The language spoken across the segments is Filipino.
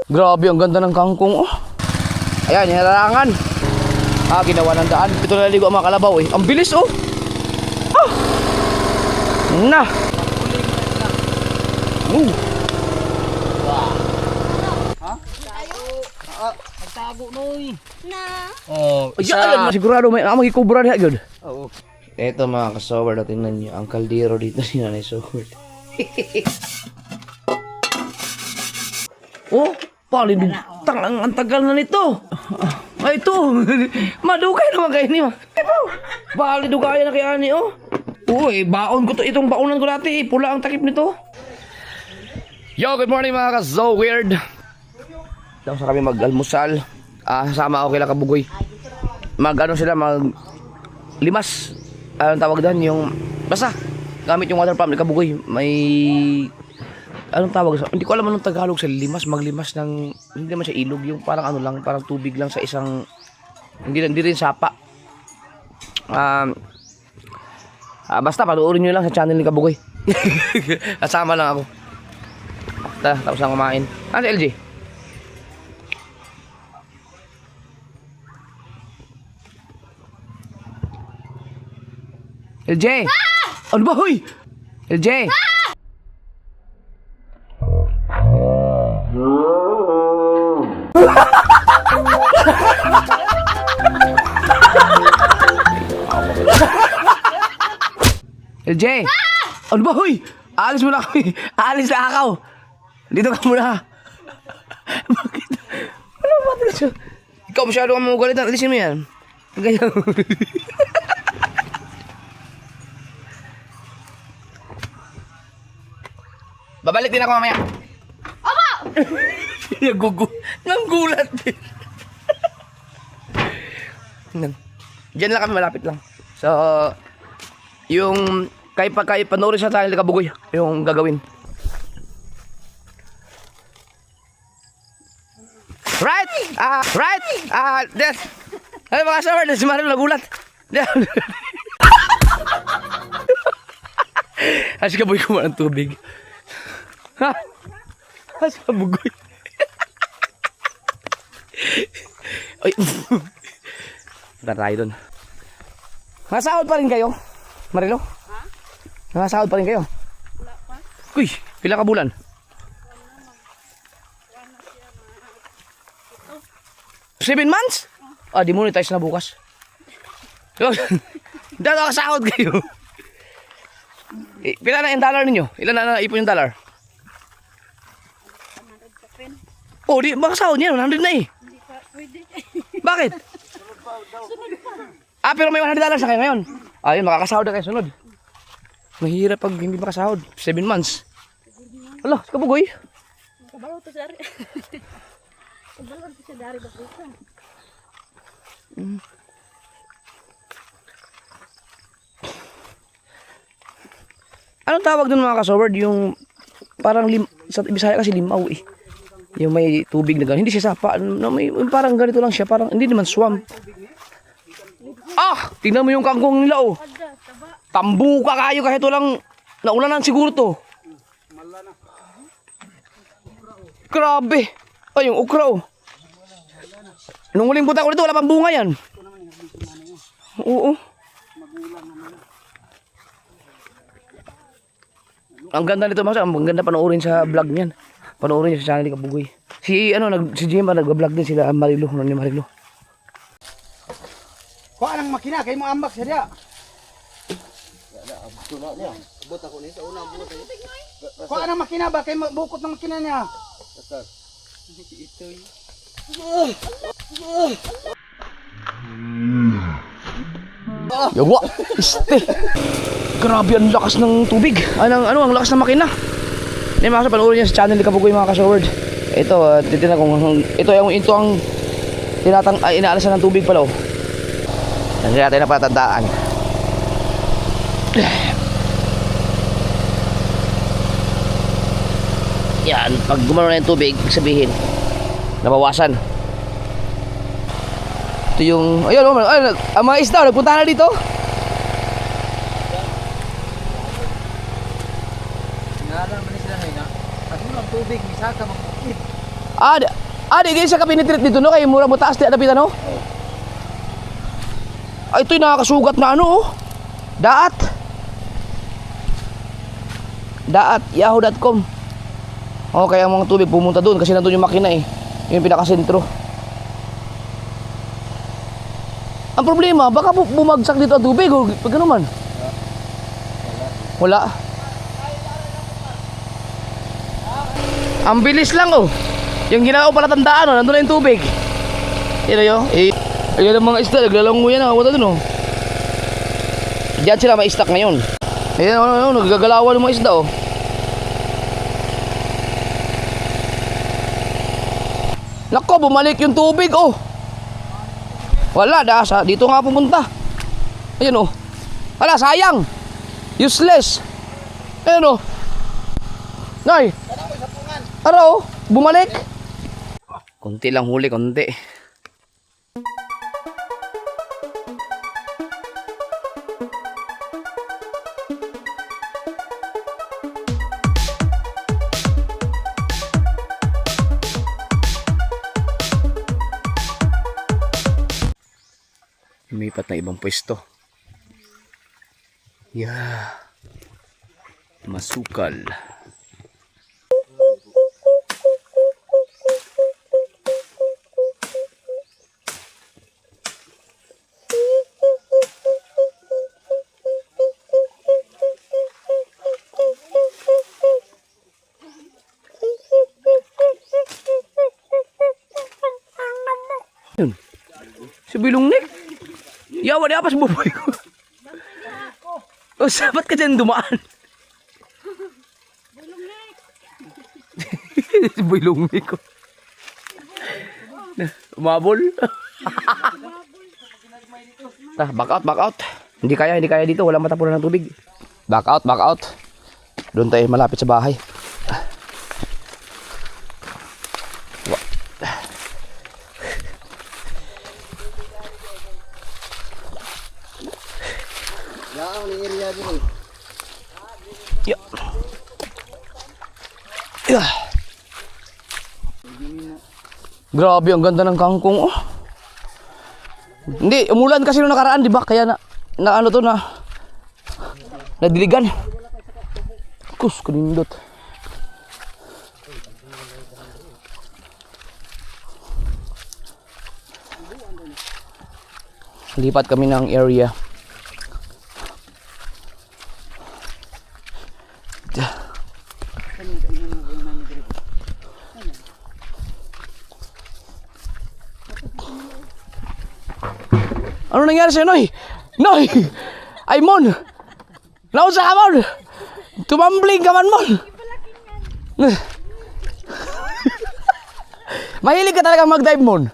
Grabe, ang ganda ng kangkong, oh. Ayan, hinarangan. Ginawa ng daan. Ito naligo ang mga kalabaw, eh. Ang bilis, oh. Na. Nagtago noy. Na. Oh, Ayan, sigurado may magikubra niya, good. Oo. Ito mga kasaward, tingnan niyo. Ang kaldero dito ni Nanay Sword. Oh, palid. Ang tagal na nito. Ay, ito. Madugay naman kayo niyo. Palidugay na kaya ni, oh. Uy, baon ko to. Itong baonan ko dati, pula ang takip nito. Yo, good morning mga ka-so weird. Tapos na kami mag-almusal. Sama ako kila Kabugoy. Limas. Anong tawag doon? Yung basta gamit yung water pump ni Kabugoy. May anong tawag sa, hindi ko alam anong Tagalog sa limas, maglimas ng, hindi naman siya ilog, yung parang ano lang, parang tubig lang sa isang, hindi rin sapa. Basta panoorin nyo lang sa channel ni Kabugoy. Kasama lang ako. Tapos na kumain. Ano si LJ? LJ! Ano ba, hoy? LJ! LJ! Ano ba, hoy? Aalis muna kami. Aalis na akaw. Dito ka muna. Bakit? Ano ba ito siya? Ikaw masyado kang mamugalit. Alisin mo yan. Ganyan. Babalik din ako mamaya. Opo! Nanggulat din. Diyan lang kami, malapit lang. So, yung kahit panoorin sa channel ni Kabugoy, yung gagawin. Right! This. Ano mga summer, si Mario nagulat. Si Kabugoy kumain ng tubig. Ha? Si Kabugoy. Ay, punta tayo dun. Nasahod pa rin kayo, Marilo? Ha? Nasahod pa rin kayo? Wala pa. Uy, pila ka bulan? 7 months? Demonetize na bukas. Dahil nakasahod kayo. Pila na yung dollar ninyo? Ilan na ipon yung dollar? 100 pa pen. Oh, di makasahod niya, 100 na eh. Hindi pa pwede. Bakit? Pero may $100 sa kayo ngayon. Ayun, makakasahod na kayo sunod. Mahirap pag hindi makasahod. 7 months. Hala, si Kabugoy. Kabalo to sa dari. Kabalo to sa dari ba ito? Anong tawag dun mga kasaward? Yung parang sa Bisaya kasi limaw eh. Yung may tubig na gano'n. Hindi siya sapa. May, parang ganito lang siya. Parang hindi naman swamp. Tingnan mo yung kangkong nila oh. Tambuka kayo kahit walang naulanan siguro to. Grabe. Ay, yung okra oh. Nung huling punta ko dito, wala pang bunga yan. Oo. Ang ganda nito mga, ang ganda panoorin sa vlog niyan. Panoorin niyo sa channel ni Kabugoy. Si Gemma nagba-vlog din sila Marilo, ni Marilo. Kuha nang makina kay mo ambak sa dia. Kuha nang makina ba kay bukot ng makina niya. Yawa! Este! Grabe ang lakas ng tubig. Ang lakas ng makina. Hindi mga panoorin niyo sa channel ni Kabugoy mga kasaward. Ito, titignan kung ito ang inaalasan ng tubig pala oh. Hindi natin na patandaan. Yan, pag gumano na yung tubig, sabihin nabawasan. Ito yung, ayun, ang mga isda, nagpunta na dito. Naalam man sila ngayon ha. Kasi ang tubig misaka magkukit. Di kayo sa kapinitrit dito no, kay mura mo taas di adapit ano? Ay, ito'y nakakasugat na ano oh. Daat, yahoo.com. Kaya ang mga tubig pumunta doon kasi nandun yung makina eh. Yung pinakasentro. Ang problema, baka bumagsak dito ang tubig o pag ano man. Wala. Ang bilis lang oh. Yung ginagawa pala tandaan oh, nandun na yung tubig. Yan o Ayan ang mga isda, naglalango yan, wala dun oh. Diyan sila ma-stack ngayon. Ayan nagagalawan ng mga isda oh. Nako, bumalik yung tubig oh. Wala, dito nga pumunta. Ayan oh. Wala, sayang. Useless. Ayan oh. Nay. Araw, bumalik. Konti lang huli, konti. Lumipat na ibang pwesto. Masukal. Yun. Si Bilungnik. Yawa di apa sa buboy ko. Sabat ka dyan dumaan. Si Bilungnik ko. Umabol. Back out. Hindi kaya dito. Walang matapunan ng tubig. Back out. Doon tayo malapit sa bahay. Grabe, ang ganda ng kangkong oh. Hindi, umulan kasi nung nakaraan, di ba? Kaya na ano to na nadiligan. Kus, kanindot. Lipat kami ng area. Ano nangyari sa'yo, Noy? Noy! Ay, Mon! Nausa ka, Mon! Tumambling ka man, Mon! Mahilig ka talaga mag-dive, Mon.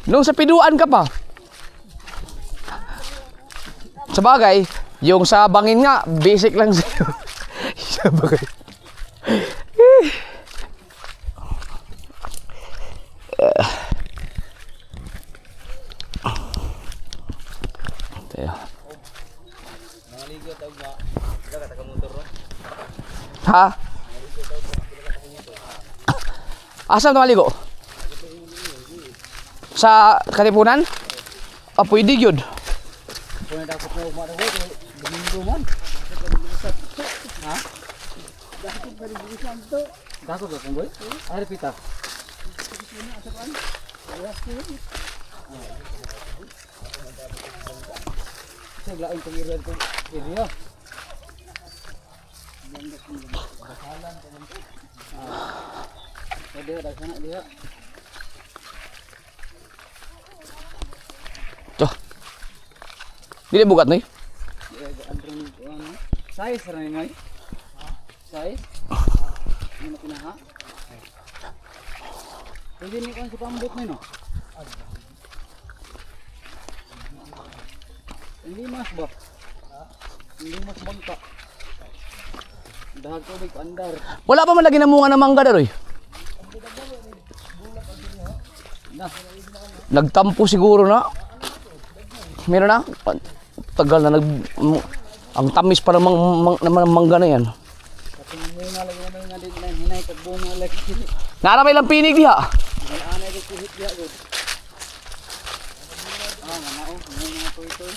Nung sa piduan ka pa. Sa bagay, yung sa bangin nga, basic lang sa'yo. Sa bagay. Ha? Asan maligo? Sa Katipunan? Pwede yun. Dako ka kumboy? Ari pita. Seglain pengiran ko area. Ada dari sana dia. Tuh. Dili bukat nih. Size rin ngay. Size. Ano kinaha? Hindi ni kan si pambut ni no. Hindi mas ba? Hindi mas bangka. Dahag tubig andar. Wala pa man lagi namunga ng mangga daroy. Nagtampo siguro na. Meron na. Tagal na ang tamis pa ng mangga na yan. Kasi muna lagi naman nga din na hinay kag bunga lagi. Naramay lang pinig diha. Anay ko kuhit diha gud. Manao, mga toy-toy.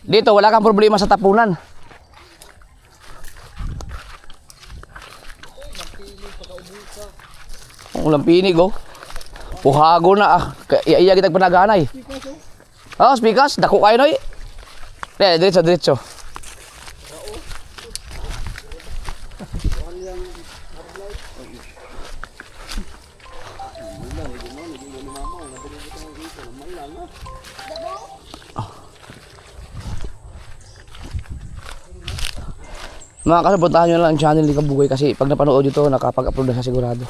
Dito wala kang problema sa tapunan. Ulang pinig oh. Puhago na iya kita panaganay. Oh, speakers, dako kayo noy. Diretso, diretso. Mga kasapuntahan nyo lang ang channel ni Kabugay kasi pag napanood nyo to, nakapag-upload na siya sigurado.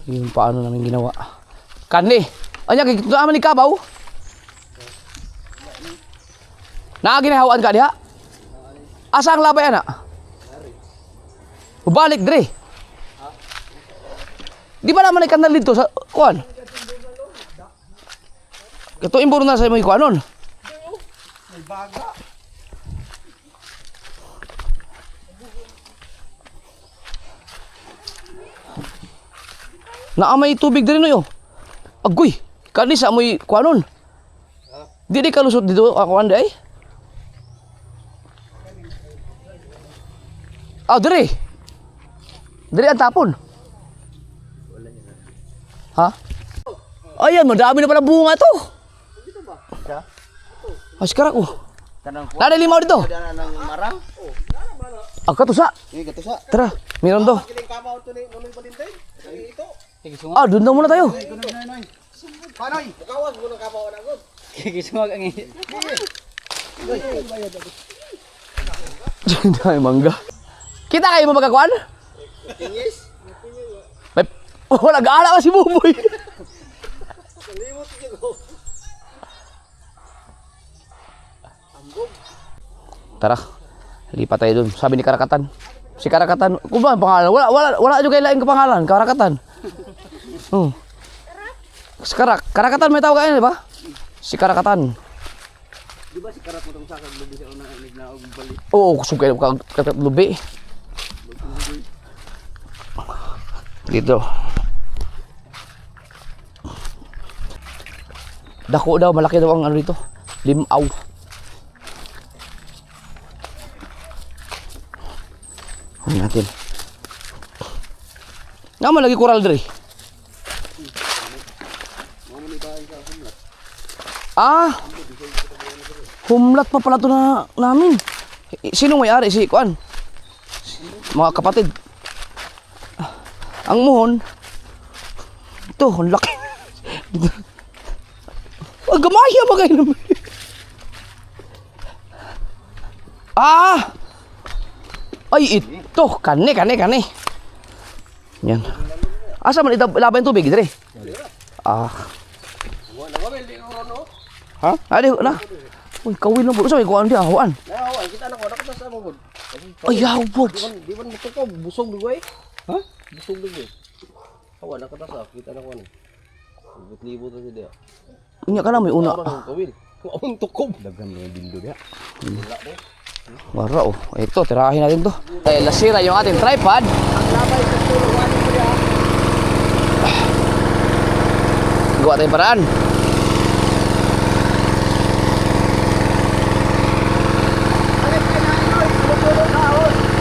Yung paano namin ginawa. Kanli! Anya, ito naman ni Kabaw? Nakaginahawaan ka diha? Asa ang labay ana? Balik dre. Di ba naman ikanal dito sa kuan? Ito imburo na sa mga kuanon. May baga. Naamay tubig diri no yo. Agoy, kani sa amoy kuanon. Di kalusot dito ako ande ay. Ah, diri. Diri ang tapon. Ha? Ayan, madami na pala bunga to. Dito ba? Siya? Askara ko. Kanang ko. Nada limaw dito. Ada nang marang. Oh, Ako to sa. gato sa. Tara, meron do. Kiling kabaw to ni nunoy balintay. Ito. Ah, doon na muna tayo. Panoy, kawas mo nang kabaw na gud. Kigisumag ang ihi. Ay, mangga. Kita kayo mo magkakuan? Tingis. Oh, nag-aala ka si Buboy. Limot ko. Tara, lipat tayo dun. Sabi ni Karakatan. Si Karakatan, kung ba ang pangalan? Wala nyo kayo laing kapangalan. Karakatan. Oh. Si Karakatan may tawag kayo, di ba? Si Karakatan. Di ba si karat mo tong sakag lubi sa una nig na og bali. Oo, kusog kayo lubi. Dito. Dako daw, malaki daw ang ano dito. Limaw. Huwag natin. Nga lagi coral dre. Ah! Humlat pa pala to na namin. Sino may-ari? Si Kuan? Mga kapatid. Ang muhon. Ito, ang laki. Ang gamaya ba kayo naman? Ah! Ay, ito. Kani. Yan. Asa man laban yung tubig, dire? Ah. Ha? Adi, na. Uy, kawin lang po. Saan may kuhaan di ahuan? Nawa, kita na ko nakita sa mo gud. Ay, hawbot. Di man mo ko busog dugoy. Ha? Busog dugoy. Awa nakatasa, kita na ko ni. Libot-libot na siya. Unya ka na, may una. Kawil. Ang tukob. Daghan mo yung bindo diha. Wala mo. Wara oh. Ito, tirahin natin to. Eh, lasira yung ating tripod. Ang labay sa tulo wani mo diha. Gawa tayong paraan.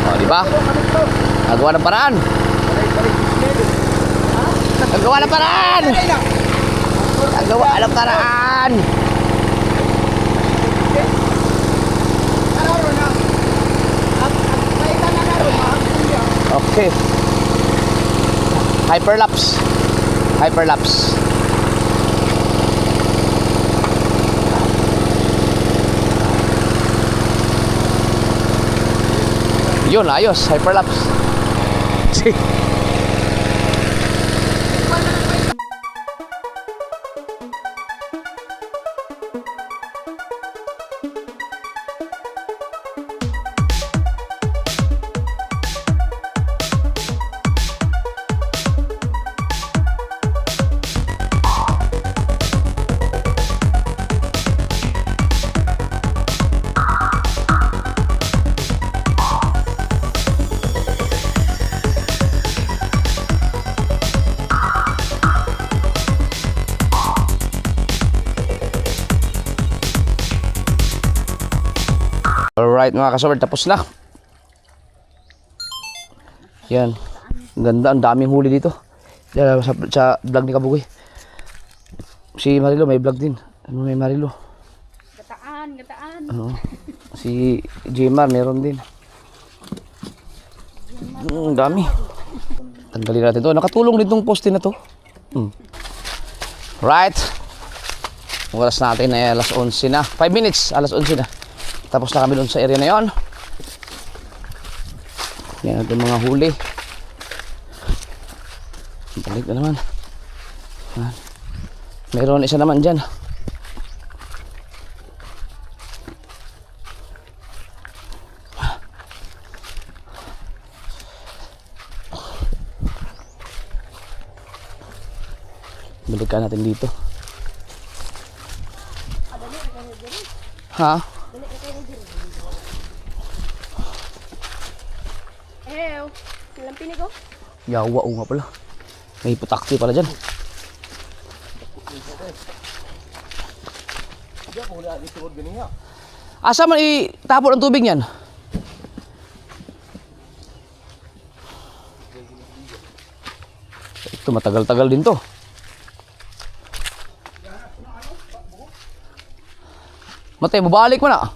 Oh, di ba? Nagawa ng paraan. Nagawa ng paraan. Nagawa ng paraan. Okay. Hyperlapse. Yun, ayos. Hyperlapse. Alright mga kasaward, tapos na. Yan. Ganda, ang daming huli dito. Yan, sa vlog ni Kabugoy. Si Marilo may vlog din. Ano may Marilo? Gataan, gataan. Ano? Si Jmar meron din. Dami. Tanggalin natin to. Nakatulong din tong poste na to. Right. Ang oras natin ay alas 11 na. 5 minutes, alas 11 na. Tapos na kami doon sa area na yon. Yan natin mga huli. Balik na naman. Mayroon isa naman dyan. Balikan natin dito. Ha? Ew, walang pinig oh. Yawa, o nga pala. May putakti pala dyan. Asa man itapon ang tubig niyan? Ito matagal-tagal din to. Matay, babalik mo na.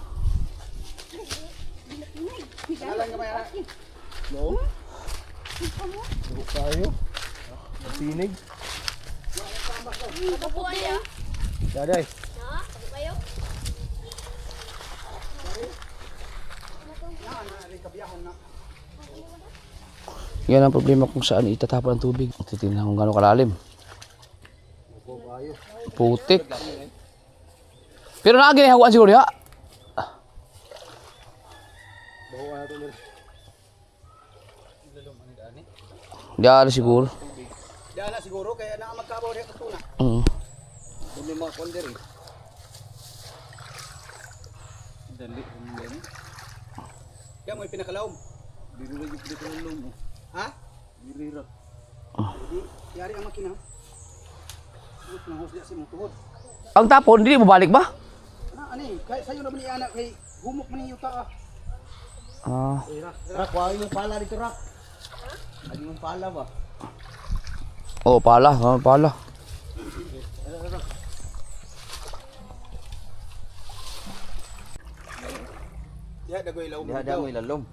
No? Tayo. Tinig. Ako po kayo. Daday. Ha? Ako kayo? Yan ang problema kung saan itatapon ang tubig. Titignan kung gaano kalalim. Putik. Pero nakaginahawan siguro ya. Diyan siguro. Diyan na siguro kaya na magkabaw rin katuna. Dumi mga konder eh. Dali din. Kaya mo pinakalaom. Dili ra gyud pinakalaom. Ha? Dili ra. Yari ang makina. Sus na hosya si mong tuhod. Ang tapon, hindi mo balik ba? Ani, kay sayo na ba ni anak kay humok man ni yuta ah. Rak, wala yung pala dito rak. Ano yung pala ba? Oh, pala, pala. Diha dagoy ilawom. Diha dagoy ilalom.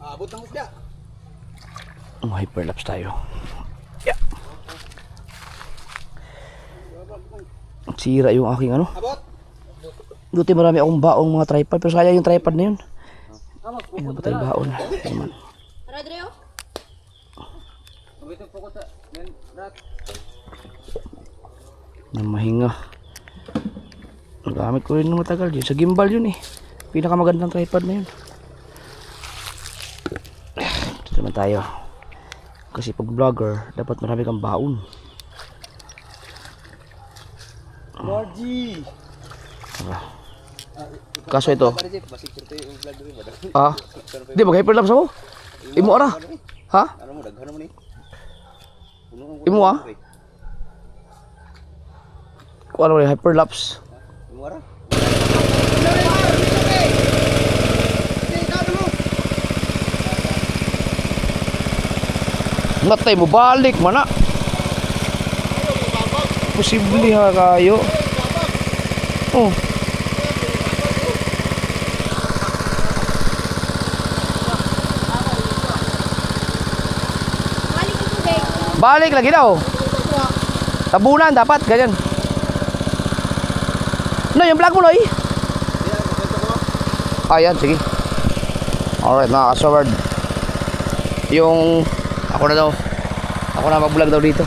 Abot ng husga. Hyperlapse tayo. Yeah. Sira yung aking ano. Abot. Duti marami akong baong mga tripod, pero sayang yung tripod na yun. Ayun pa tayo baon. Naman. Radreo? Na mahinga. Nagamit ko rin ng matagal yun. Sa gimbal yun eh. Pinakamagandang tripod na yun. Ito naman tayo. Kasi pag vlogger, dapat marami kang baon. Lordy. Kaso ito. Di ba hyperlapse ako? Imo ara. Ha? Ano mo daghan mo ni? Imo ah. Kung ano rin, hyperlapse. Imo ara. Natay mo balik man na. Posible ha kayo. Oh. Balik yung tubig. Balik lagi daw. Tabunan dapat ganyan. No, yung vlog mo Noy. Ayan, sige. Alright mga kasaward. Yung ako na mag-vlog daw dito.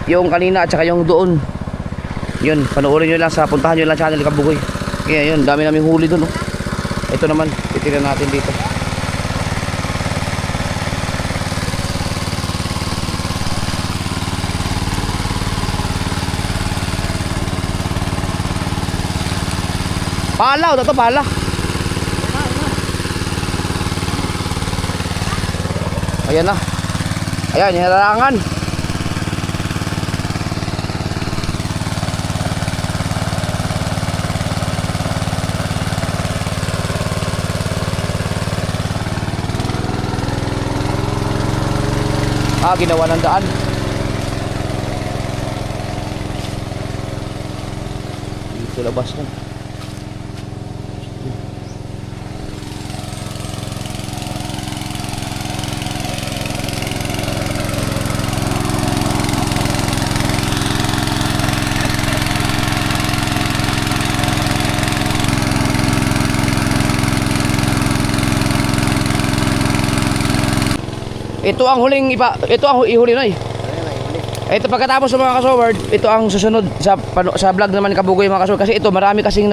Yung kanina at saka yung doon. Yun, panoorin nyo lang sa puntahan nyo lang channel ni Kabugoy. Kaya yun, dami naming huli doon. Oh. Ito naman, titignan natin dito. Pala, ito pala. Ayan na. Ayan, yung larangan. Ginawa ng daan. Dito labas na. Ito ang ihuli na eh. Ito pagkatapos ng mga kasoward, ito ang susunod sa vlog naman Kabugoy mga kasoward, kasi ito marami kasing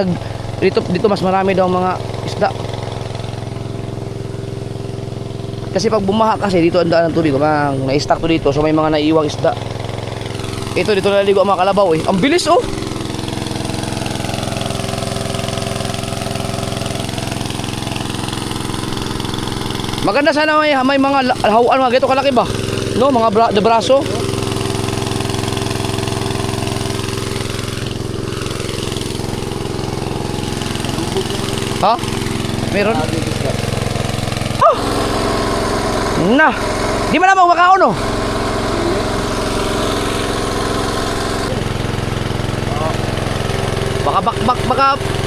dito mas marami daw mga isda. Kasi pag bumaha kasi dito ang daan ng tubig, na-stack to dito, so may mga naiiwang isda. Ito dito naliligo ang mga kalabaw eh. Ang bilis oh. Maganda sana may mga hawan mga ganito kalaki ba? No, mga braso. Ha? Meron? Oh! Na! Di ba naman makaon no?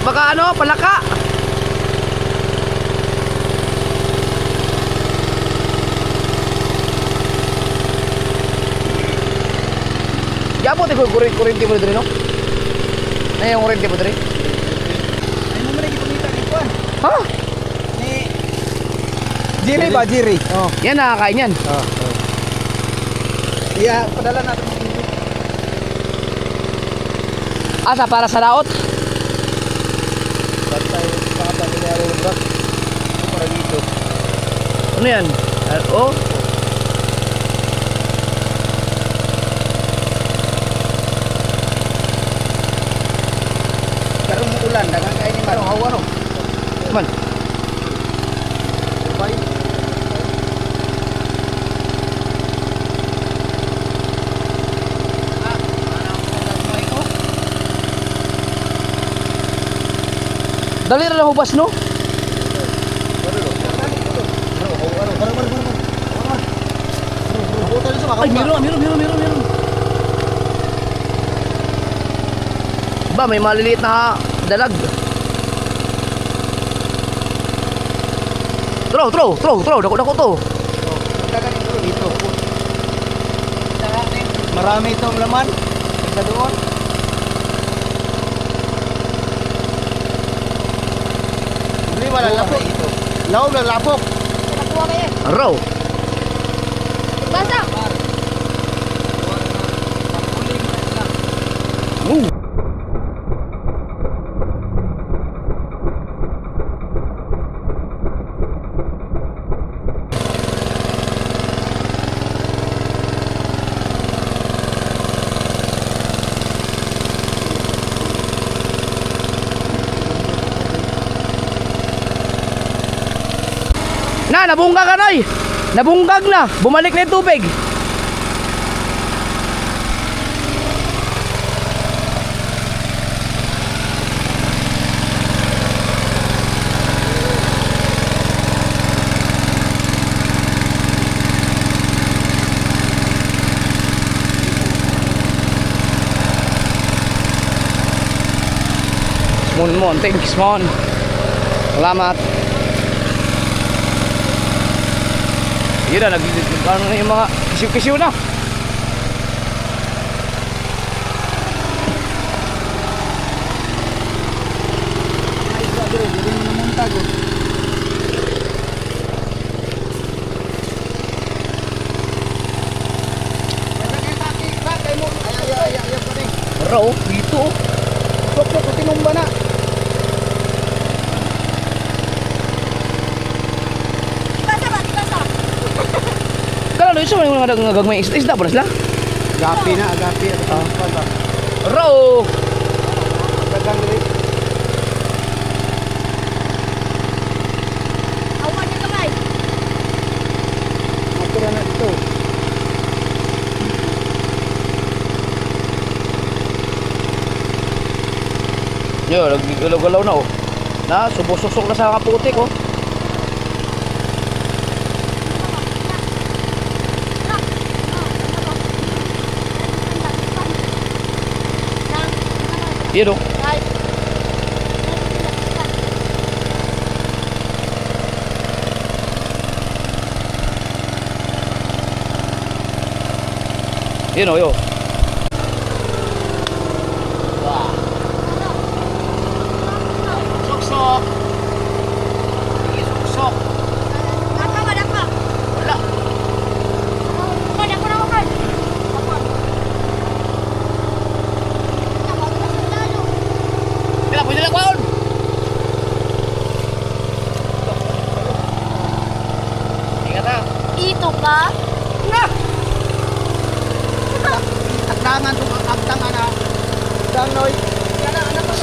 Baka ano, palaka. Yapo te kurente mo dito no? Na yung kurente mo dito. Ay mo man gipamita ni kuan. Ha? Ni Jiri ba Jiri? Oh. Yan nakakain yan. Oh. Iya, padala natin. Asa para sa laot? Bantay sa pamilyaro ng brak. Para dito. Ano yan? Oh. Karong ulan dagang kain ni Maro hawa no. Man. Bye. Dali na lang hubas no? Ay, meron. Ba, may maliliit na dalag. Throw, dako to. Marami itong laman. Sa doon. Hindi wala lapok. Lawag na lapok. Nakuha kayo. Raw. Basta. Nabunggag ka Noy. Nabunggag na. Bumalik na yung tubig. Mon, thanks mon. Salamat. Yun na, nag-ano na yung mga kisiw-kisiw na. Raw, dito. Sok-sok, tinumba na. Kalau itu cuma ada ngagagmay isda pa na sila. Agapi na, agapi. Raw. Dagang rin. Awan niyo kamay. Matira na ito. Yo, nagigalaw-galaw na oh. Na, subok-susok na sa kaputik oh. Yun o. Kahit. Yun o, yun. Sok-sok. Sige, sok-sok. Dako ba, dako? Wala. Dako, dako na ako, Carl. Dako. Dako, dako sa lalo. Kailan, pwede lang kwaon. Ingat ha. Ito ka? Na! Agdangan to, agdangan na. Danoy. Yan na, anak ko.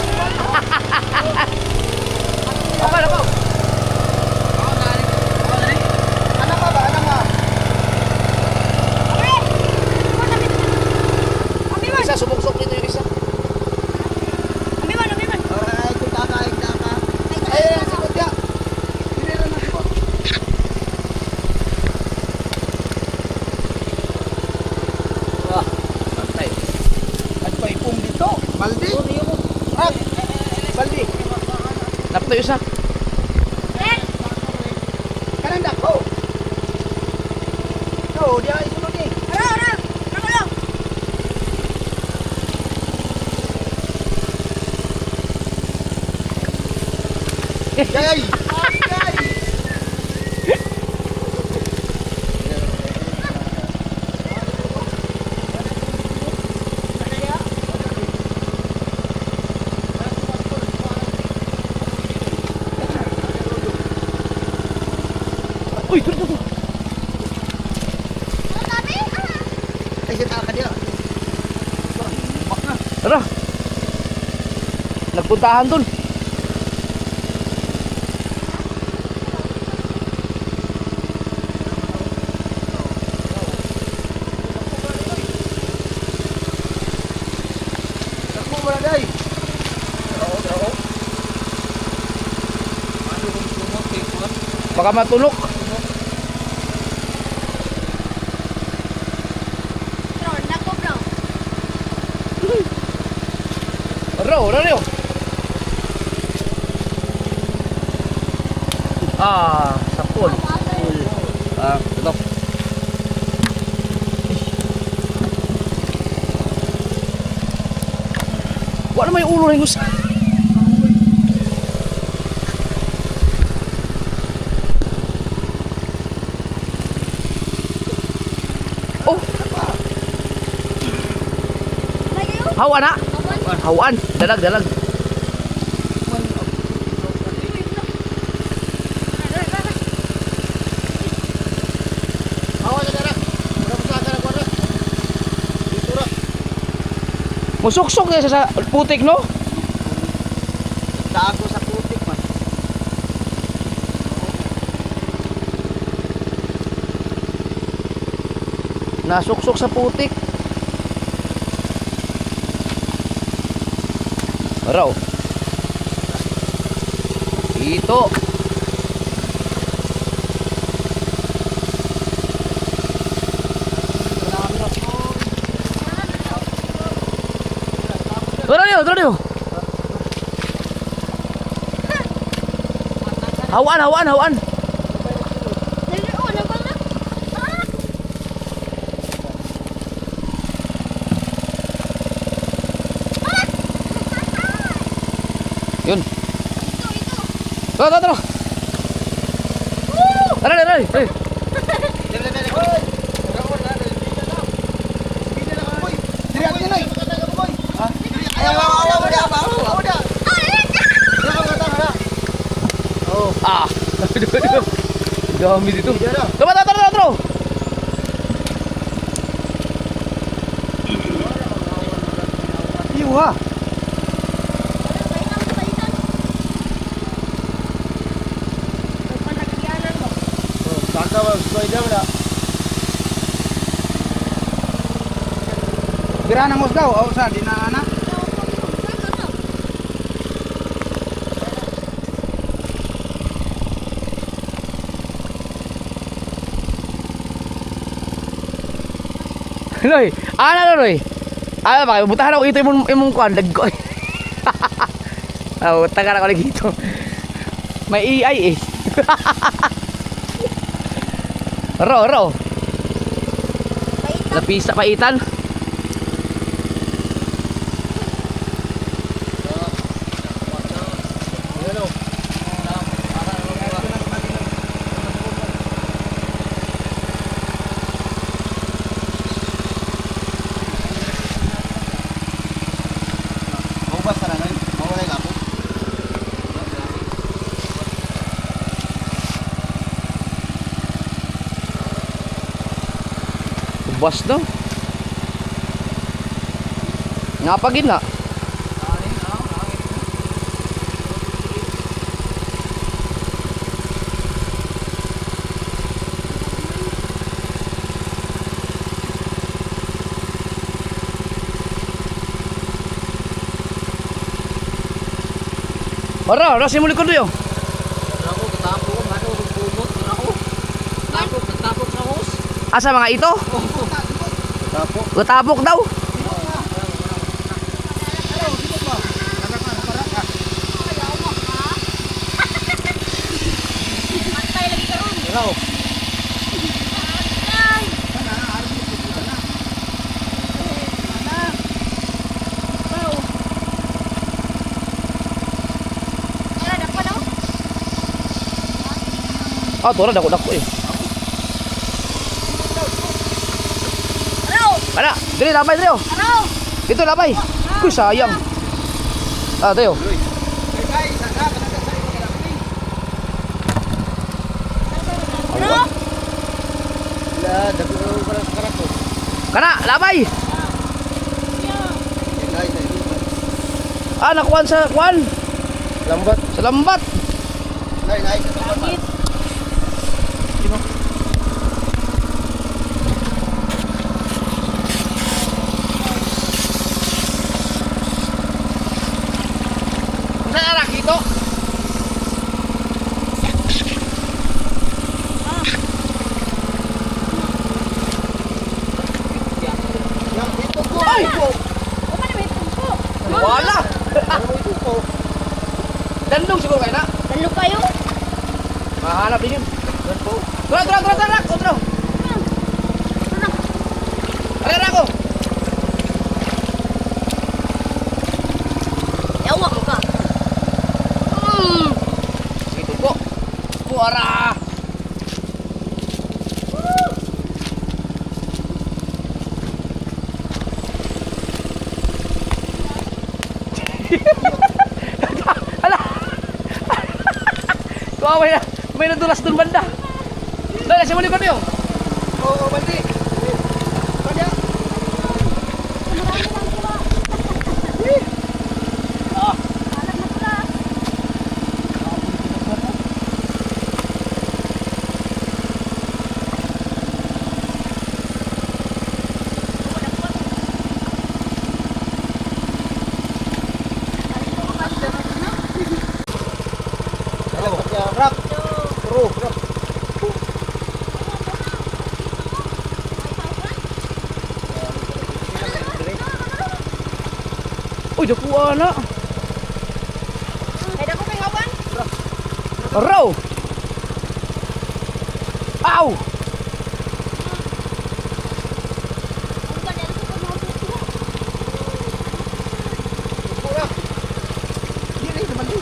Ako, ako. Oo, nari. Oo, nari. Anak ka ba? Anak ka? Abe! Abi man! Isa, sumuk-suk dito yung isa. Abi man, abi man! Alright, kita ka, kita ka. Ay, ay, sikot ka. Hindi lang na sikot. Ah, patay. At pa ipong dito. Baldi? Ah, baldi. Napto yung isa. Eh! Kanang dako. No, dia isunod ni. Ara, ara! Dako lang! Jay! Uy, tuloy, tuloy. Ay, sita ka dia. Tara. Nagpuntahan dun. Dako mo na day. Baka matulok. Bro, dako bro! Raw, raw. Ah, sapul. Ah, tutok. Wala naman yung ulo ng gusto. Oh, hawa na. Hawaan, dalag. Awa ka dara. Ora mo sa dara ko ra. Dito ra. Musuksok niya sa putik, no? Tago sa putik man. Nasuksok sa putik. Raw. Ito. Tara niyo. Hawaan. Dali, oh, nabal na! Ah! Yun. Ito! Tara. Tara. Eh. Dali. Oy. Dako na. Dili na ka boy. Dili ako nay. Ha? Awa mo da ba? Awa da. Dako ka ta. Oh. Ah. Dami dito. Tara. Iwa. Tanta ba sudah wala. Bira nang daw, o sa di na ana. Loy, ana Loy. Baka butahan ako ito imong kuan dagko. Oh, taga na ko lagi dito. May AI eh. Ro. Lapisa paitan. Maubas na lang. Mawalay nga po. Bus no. Nga pagin na. Ora, simuli ko doon. Ako, katapok. Ano, pumunot. Ako. Katapok sa hose. Asa mga ito? Katapok. Gutabok daw. Matay lagi karon. Hello. Wala na pa daw. Ah, tora dako eh. Araw. Ana, dili labay dili. Araw. Ito labay. Kuy sayang. Ah, tayo. Araw. Wala, dago para sa karako. Kana, labay. Ah, nakuan sa kuan. Lambat. Sa lambat. Nay, sa lambat. Sa arak ito. Yang ito po. Ay! O man may pumpo. Wala. Ito po. Dandong siguro kayo na. Dalo kayo. Mahanap din yun. Yan po. Tara. Otro. Arera ako. Yawa ko ka. Ito po. Puara. Ala. Kuha may nadulas dun banda. Dala, simuli ko niyo. Oo, bandi. Kanya. Marami lang sila. Alam na sila. Hello. Rap. Pro. Rap. Uy, dakuha na. Ay, dako kay hawan. Raw. Aw. Ang ganda sa pagmamahal. Pura. Dili naman din.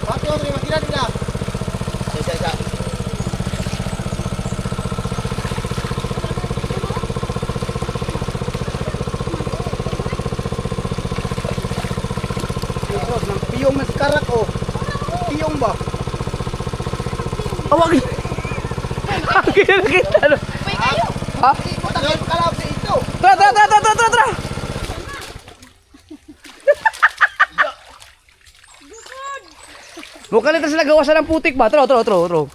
Patio, terima kira nila. Isa. Terus nang piyong na si Karak oh. Piyong ba? Awag. Agin na kita no. Uy, kayo. Ha? Hindi ko tagal kalab sa ito. Tara. Mukha nito sila gawasan ng putik ba? Tro. Lalong.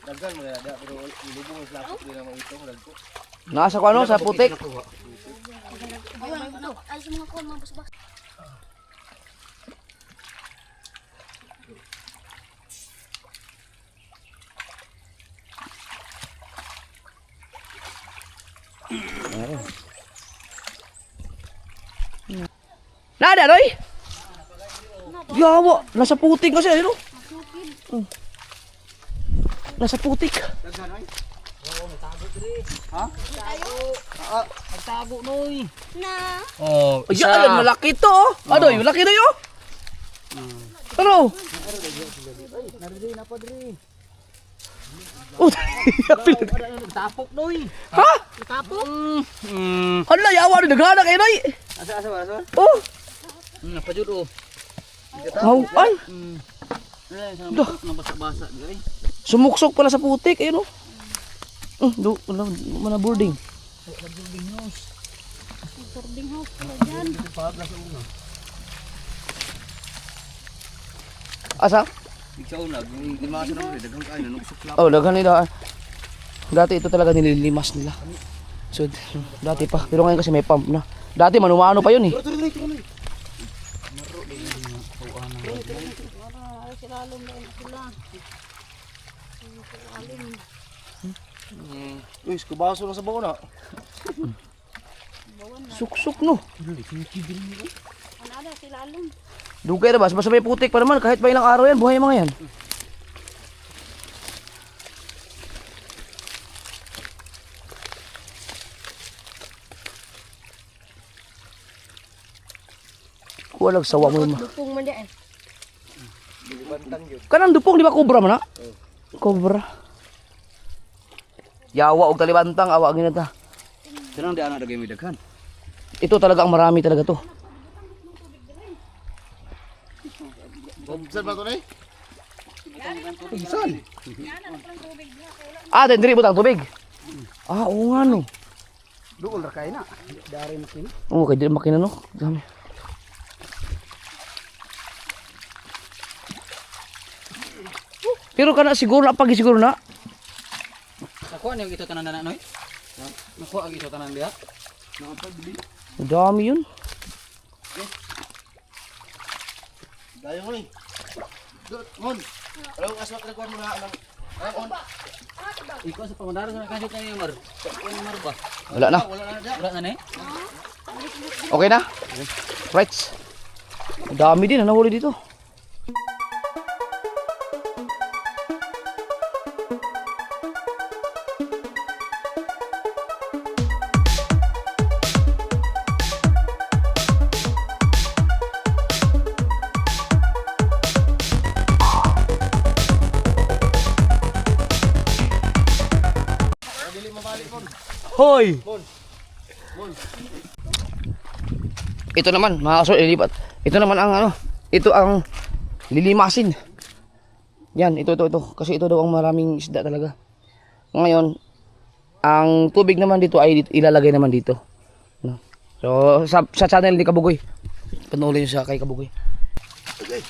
Dagan mo na pero ilubong sa lapot nila mo ito, dagko. Nasa ko ano, sa putik. Ay, sa mga kuha, mga basbas. Nada, Roy? Yawa, nasa putik kasi, ano? Nasa putik. Nagtago noy. Na. Oh, Ayan, malaki to, oh. Ano, yung malaki na yun. Ano? Oh, Tapok noy. ha? Tapok. Ano na, yawa, naghana kayo, Roy? Asa. Oh, Napajud oh. mahuan. Sa nabasa-basa gay. Sumuksok pala sa putik, ayun, oh. Mana boarding. Boarding house pala dyan. Asa? Ikaw na, gimasa na ulit, dagang kain, nusok lang. Oh, daghan nila. Dati ito talaga nililimas nila. So, dati pa. Pero ngayon kasi may pump na. Dati manumano pa yun eh. Silalom na sila. Uy, kubaso na sa baon na. Suksok no. Ano na, silalom. Dugay na ba? Basta may putik pa naman. Kahit pa ilang araw yan, buhay mga yan. Walang sawa mo yun. Dupong man din. Kanang dupong, di ba cobra man na? Cobra. Yawa og talibantang, awa ang ginata. Senang di anak dagay may daghan. Ito talaga ang marami talaga to. Saan ba ito na Saan? Ah, dendri butang tubig. Ah, oo nga no. Doon ra kay na. Dari makin. Oo, kay di makina no. Dami. Pero kana siguro na pag siguro na. Nakuha niyo ito tanan na noy? Nakuha ang ito tanan diha. Nakapabili. Ang dami yun. Dayo mo ni. Mon. Alam aswak na kuan mo na alam. Ayun. Ikaw sa pamandara sa kanyo kayo mar. Kayo mar ba? Wala na. Wala na ni. Okay na? Right. Ang dami din na nahuli dito. Hoy! Ito naman, mga kasol, ilipat. Ito naman ang ano, ito ang lilimasin. Yan, ito. Kasi ito daw ang maraming isda talaga. Ngayon, ang tubig naman dito ay ilalagay naman dito. No? So, sa channel ni Kabugoy. Panoorin nyo siya kay Kabugoy. Okay.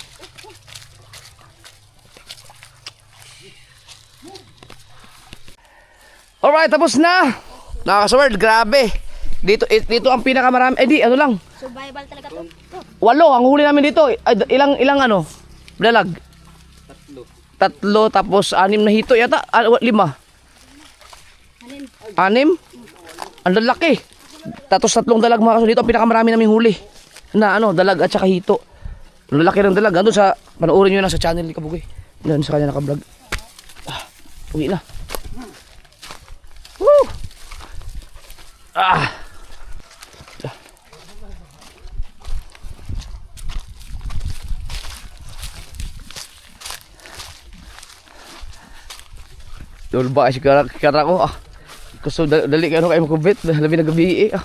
Alright, tapos na. Nakakasword, grabe. Dito ang pinakamarami. Di, ano lang. Survival talaga to. 8 ang huli namin dito. Ilang ano? Dalag. 3 tapos 6 na hito yata. 5. Alin? 6? Ang lalaki. Tapos 3 dalag mga kaso. Dito ang pinakamarami naming huli. Na ano, dalag at saka hito. Ang lalaki ng dalag. Andun sa, panoorin nyo lang sa channel ni Kabugoy. Doon sa kanya nakablog. Uwi na. Woo! Dol ba si kara ko ah. Kaso dali kayo kayo makubit, labi na gabi ah.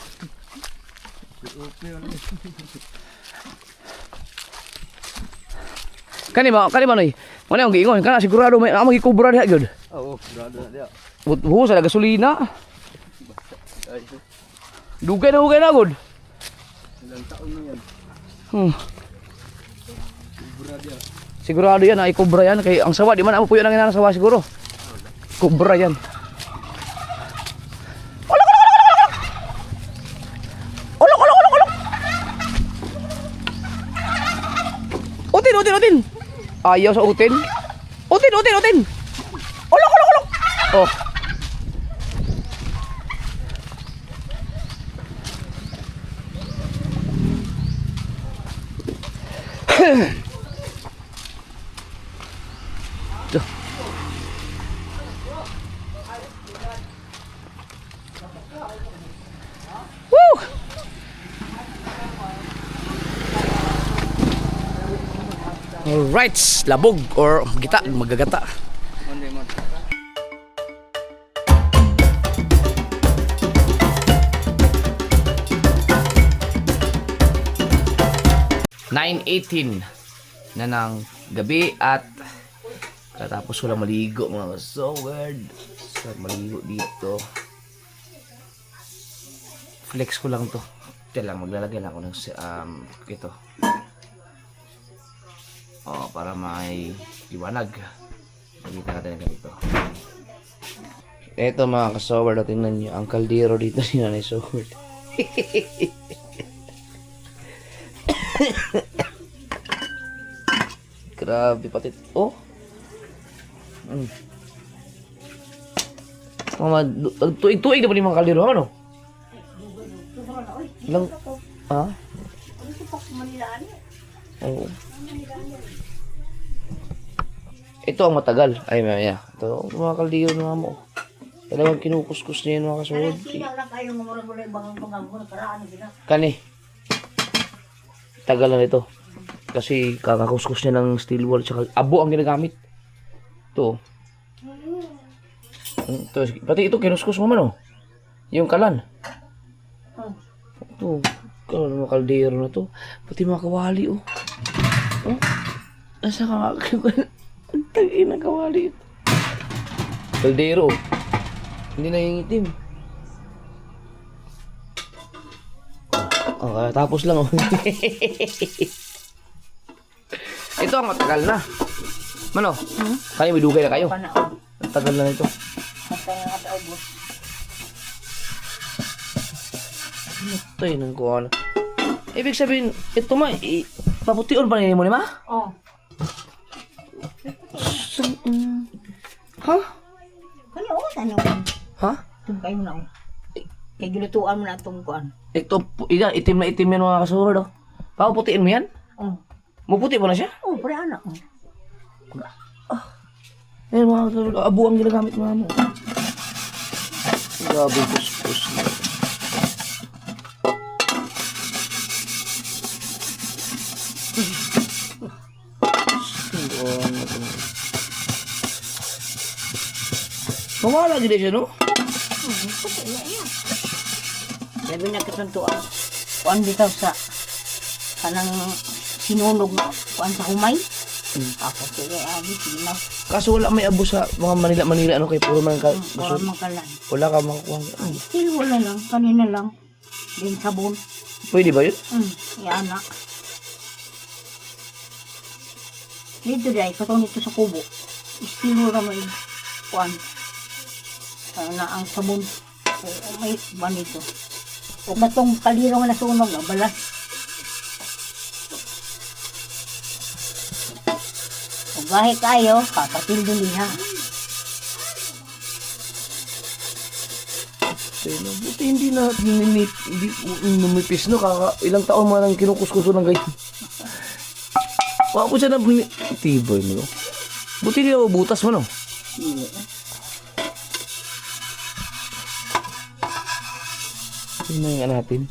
Kani ba noy? Mana ang giingon kana sigurado may amo gikubra diha gyud. Oo, grado na diha. Buho sa gasolina. Dugay na gud. Ilang taon na yan. Sigurado yan ay kubra yan kay ang sawa di man amo puyo nang ina sawa siguro. Kubra yan. Wala. Ayaw sa utin. Utin, utin, utin. Ulok, ulok, ulok. Oh. Tuh. Woo! Alright, labog or gita, magagata. Monday mo. 9:18 na ng gabi at katapos ko lang maligo mga so weird. So maligo dito. Flex ko lang to. Ito lang, maglalagay lang ako ng ito. Oh, para may liwanag. Nakita natin ang ganito. Ito mga kasower, tingnan nyo ang kaldero dito ni Nanay Sower. Grabe pati. Oh. Mama, tuig-tuig na pa ni mga kaldero, ano? Lang, ha? Oo. Ito ang matagal. Ay, maya. Ito, mga kaldero na mo. Talagang kinukuskus niya yun mga kasunod. Kani. Tagal na ito. Kasi kakakuskus niya ng steel wool. Tsaka abo ang ginagamit. Ito. Ito. Pati ito kinuskus mo man, oh. Yung kalan. Ito. Mga kaldero na to. Pati mga kawali, oh. Oh. Nasa ang tagin na kawali ito. Kaldero. Hindi na yung itim. Oh, tapos lang, oh. Ito ang matagal na. Mano? Kaya may dugay na kayo. Ang tagal na nito. Ito yun ang kuha na. Ibig sabihin, ito ma, paputiun pa nila mo ni ma? Oo. Ha? Kani o, tanong. Ha? Tungkay mo na o. Kaya gilutuan mo na itong kuan. Ito, itim na itim yan mga kasurod, oh. Paputiin mo yan? Oo. Muputi mo na siya? Oo, pare anak o. Ayun mga kasurod, abo ang ginagamit mga mo. Grabe, kuskus na. Mawala gila siya, no? Sabi na kasuntuan. Kuan dito sa kanang sinunog na kuan sa humay. Ako sige, abi, sinaw. Kaso wala may abo sa mga Manila, ano kay puro man ka. Para makalan. Wala ka makukuha. Still wala lang, kanina lang. Din sabon. Pwede ba yun? Yan na. Dito dahil, katong dito sa kubo. Still wala may kuan. Na ang sabon. O may ba nito. O katong kaliro nga nasunog na, balas. O gahe kayo, papatildo niya. Buti hindi na numipis, no? Ilang taon mo nang kinukuskuso ng ganyan. Wala po siya na tiboy mo, no? Buti hindi na butas mo, no? Tingnan nga natin.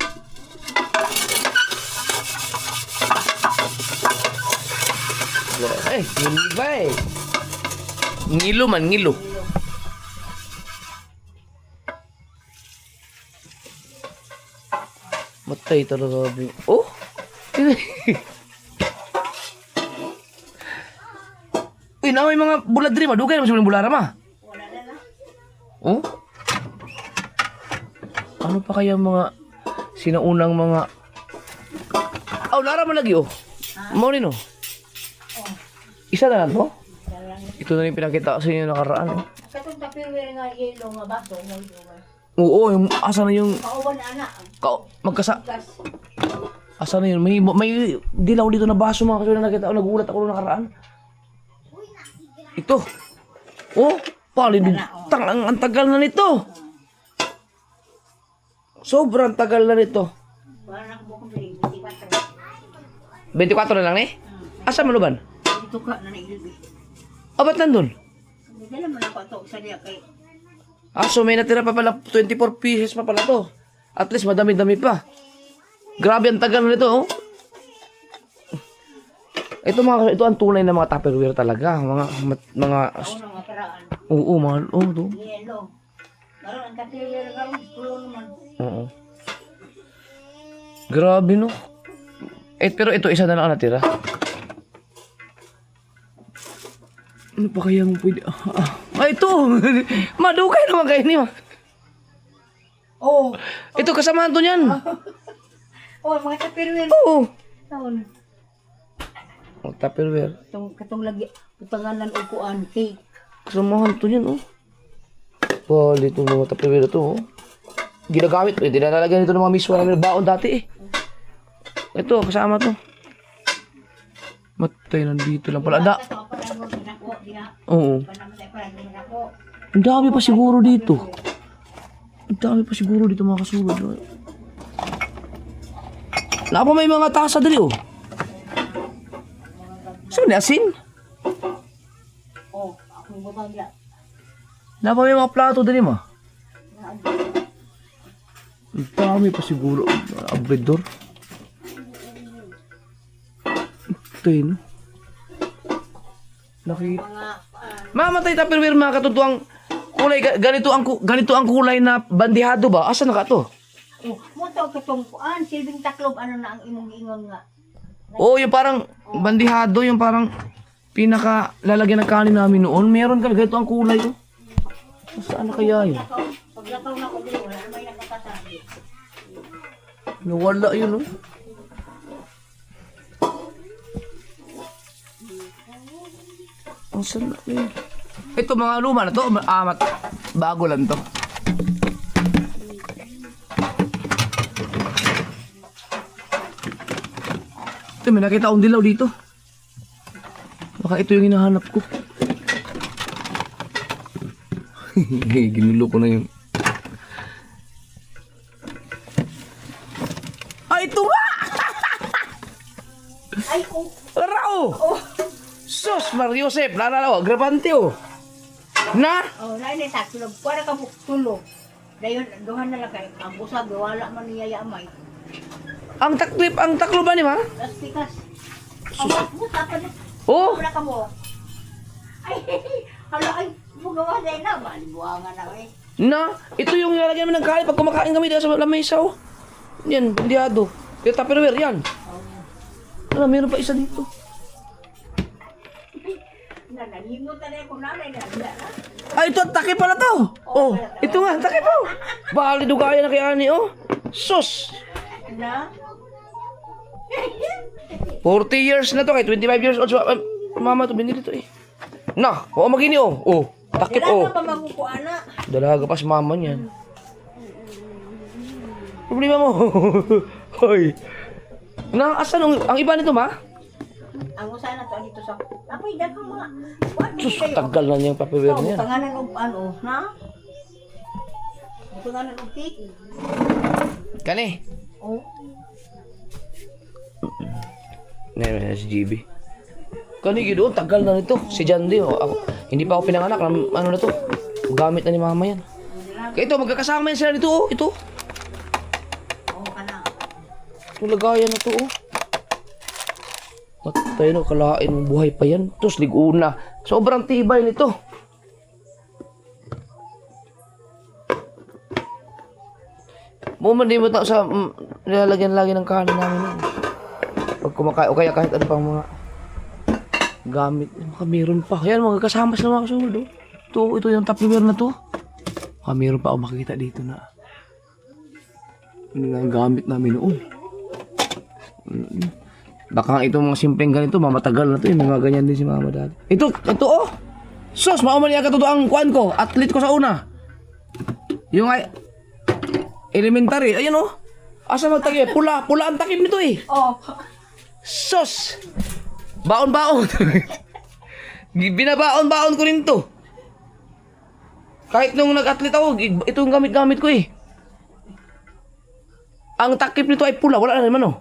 Eh, hindi ba eh? Ngilo man, ngilo. Matay talaga. Oh! Uy, na may mga bulad rin. Madugay naman sa bulara, ma. Oh? Ano pa kaya mga sinaunang mga... Oh, lara man lagi, oh. Mau rin, oh. Isa na lang, oh. Ito na rin pinakita ko sa inyo nakaraan, oh. Katong tapirwiri nga yelo nga baso, Oo, yung asa na yung... kauban na anak. Asa na yun? May dilaw dito na baso mga kasi na nakita ko. Nagulat ako nung nakaraan. Ito. Oh, palidog. Ang tagal na nito. Sobrang tagal na nito. Parang nakabukong bili, 24. 24 na lang eh? Asa maluban? Dito ka na nailbi. Ba't nandun? Hindi naman ako ito sa diya kay So may natira pa pala, 24 pieces pa pala to. At least madami-dami pa. Grabe ang tagal na nito, oh. Ito ang tunay na mga Tupperware talaga. Mga ako na mga karaan. oo, mga, to. Yelo. Naroon ang katilya na karoon, pulo naman. Oo. Grabe, no? Pero ito, isa na lang ang natira. Ano pa kaya mo pwede? Ito! Madugay naman kayo niyo. Oh, Ito, kasamahan to niyan. mga Tupperware. Oo. Taon. Tupperware. Katong lagi, pangalan o kuan, cake. Kasamahan to niyan, oh. Pali itong mga Tupperware to, oh. Ginagamit. Hindi na nalagyan ito ng mga miswa na baon dati, eh. Ito, kasama to. Matay, nandito lang pala. Oo. Ang dami pa siguro dito. Ang dami pa siguro dito mga kasulod. Wala pa may mga tasa dali, oh. Saan ni asin? Oh, ako yung butang niya. Wala pa may mga plato dali, ma. Ang dami pa siguro. Abredor. Ito yun, no? Nakita. Mamatay Tupperware mga katutuang kulay. Ganito ang kulay na bandihado ba? Asa na ka to? Oh, mo to katong kuan, silbing taklob ano na ang imong ingon nga. Oo, yung parang bandihado, yung parang pinaka lalagyan ng kanin namin noon. Meron ka, ganito ang kulay, oh. Saan na kaya yun? Paglakaw na ko dito, wala na may nagkakasabi. Nawala yun, oh. Ang sarap yun. Ito mga luma na to, bago lang to. Ito, may nakita akong dilaw dito. Baka ito yung hinahanap ko. Ginulo ko na yung... Ito nga! Ay, oh, Rao! Sus, Mariosep, lalalaw, grabante, oh. Na? oh, lain ni taklob, para ka tulog. Dayon duhan na lang kay ang busag wala man niya yamay. Ang taklo ba ni ma? Tas pikas. Ang buta pa na. Oh, Wala ka mo. Ay, hala ay, bugawa dai na ba? Buwangan na eh. na, ito yung nilalagyan namin ng kain pag kumakain kami dito sa lamesa, oh. Yan, bandiado. Yung Tupperware, yan. Ano, meron pa isa dito. Nalimutan na ko nanay na. Ito, takip pala to. Oh, ito nga, takip po. Bali, dugayan na kay Ani, oh. Sus. Na? 40 years na to, kay 25 years old. So, mama to, binili to, eh. Na, oo, magini, oh. Oh, takip, oh. Dala pa magukuan na. Dalaga pa si mama niyan. Problema mo. Hoy. Na, asan ang iba nito, ma? Ang usa na to dito sa. Apoy daghang mga. Kuan Sus, tagal na niyang Tupperware niyan. Pangalan og ano, na? Pangalan og cake. Kani? Oh. Na si GB. Kani gido, tagal na nito. Si Jandy, oh. Hindi pa ako pinanganak. Ano na to? Gamit na ni mama yan. Kaya ito, magkakasama yan sila dito, oh. Ito. Oh, kana. Ito, lagayan na to, oh. Matay no, kalain mo buhay pa yan. Tapos ligo na. Sobrang tibay nito. Muman di mo sa nilalagyan lagi ng kanin namin yan. Pag kumakain o kaya kahit ano pang mga gamit. Meron pa. Yan, mga kasama sila mga kasunod. Oh. Ito yung Tupperware na to. Meron pa ako makikita dito na ano nga ang gamit namin noon. Baka itong mga simpleng ganito, mamatagal na to. Yung mga ganyan din si mama dati. Ito, oh. Sus, maumali ang katuto ang kuan ko. Athlete ko sa una. Yung ay elementary. Ayun, oh. Asa magtakip? Pula ang takip nito, eh. Oh. Sus! Baon-baon. Binabaon-baon ko rin to. Kahit nung nag-athlete ako, ito yung gamit-gamit ko eh. Ang takip nito ay pula, wala na naman oh.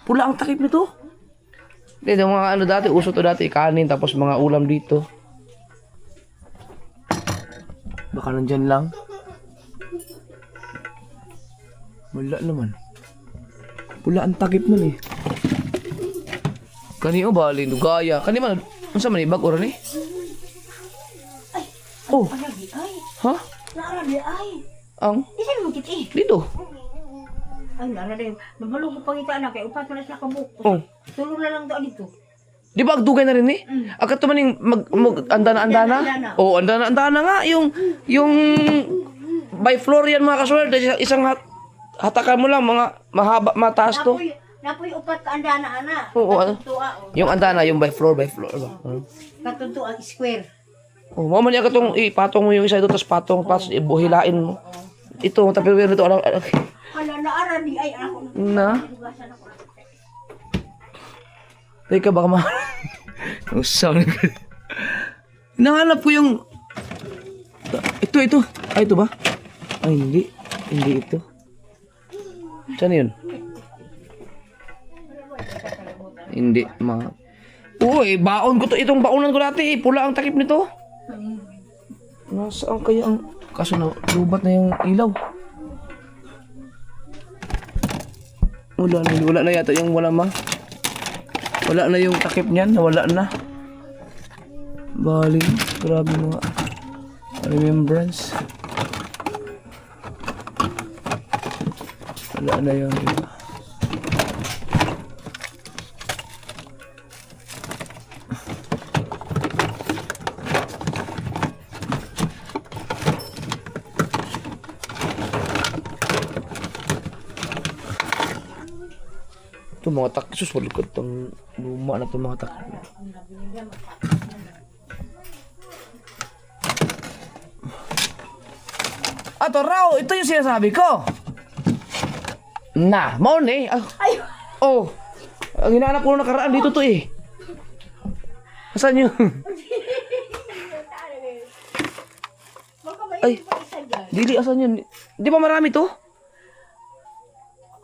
Pula ang takip nito. Hindi, yung mga ano dati, uso to dati, kanin, tapos mga ulam dito. Baka nandyan lang. Wala naman. Pula ang takip man eh. Kani o bali, nugaya. Kani man, ano sa manibag oran eh? Oh, Ay, ha? naarali ay. Ang? Isa naman kit eh. Dito. Ay, naarali. Nabalong ko pangita na kay upat na sa kabuk. Oh. Tulong na lang daw dito. Di ba agdugay na rin eh? Akat man yung andana-andana? Oo, andana-andana nga. Yung by floor yan mga kaswerte. Isang hatakan mo lang, mga mahaba, mataas to. Napoy upat ka andana ana. Oo, ano? Katuntua. Yung andana, yung by floor ba? Katuntua square. Oh, mama niya katong ipatong mo yung isa doon, tapos patong, tapos ibuhilain mo. Ito, tapi nito, alam. Hala, naarali ay ako. Na? Teka, baka ma... Ang sound. Nahanap ko yung... Ito. Ay, ito ba? Ay, hindi. Hindi ito. Saan yun? Hindi, ma... Uy, baon ko to. Itong baonan ko dati eh. Pula ang takip nito. Nasaan kaya ang... Kaso na, lubat na yung ilaw. Wala na yata yung wala ma. Wala na yung takip niyan, nawala na. Bali, grabe mga remembrance. Wala na yun. Ito mga taksus, walikot itong luma na itong mga takip. Ato raw, ito yung sinasabi ko. Na, maon eh. Ay, Oh, ang hinahanap ko nakaraan dito to eh. Asan yun? baka may Ay. pa isa dyan. Dili, asan yun? Di ba marami to?